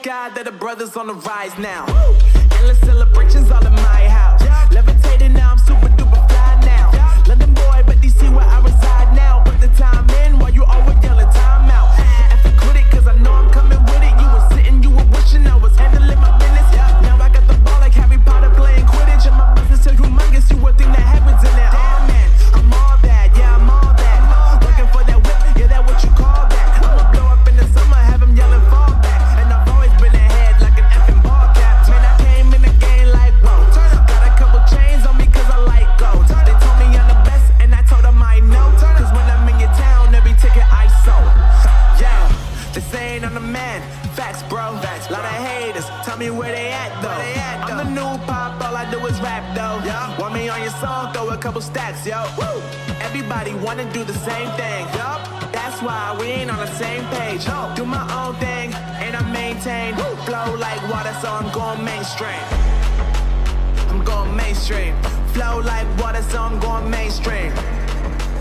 sky that the brothers on the rise now. Endless celebrations all in my house. Levitating now, I'm super duper fly now. London boy, but DC where I reside now. Put the time in while you always yelling time out. And for quit it, cause I know I'm coming with it. You were sitting, you were wishing I was handling my business. Now I got the ball like Harry Potter playing Quidditch. And my business is humongous, you would think that happens in there. Damn man, I'm all that, yeah I'm all that. Looking for that whip, yeah that what you call that. I'ma blow up in the summer, have them yelling fall back. And I've always been ahead like an effing ball cap. Man, I came in the game like whoa. Got a couple chains on me cause I like gold. They told me I'm the best and I told them I know. Cause when I'm in your town, every ticket I sold. Yeah, they saying I'm the man. Facts bro, lot of haters, tell me where they at though. I'm the new pop, all I do is rap though. Want me on your song, throw a couple stacks, yo. Woo! Everybody wanna do the same thing. That's why we ain't on the same page. Do my own thing, and I maintain. Flow like water, so I'm going mainstream. I'm going mainstream. Flow like water, so I'm going mainstream.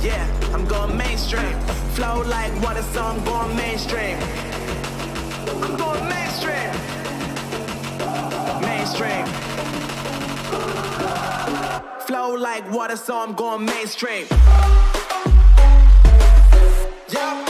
Yeah, I'm going mainstream. Flow like water, so I'm going mainstream. I'm going mainstream. Mainstream. Flow like water, so I'm going mainstream. Yeah.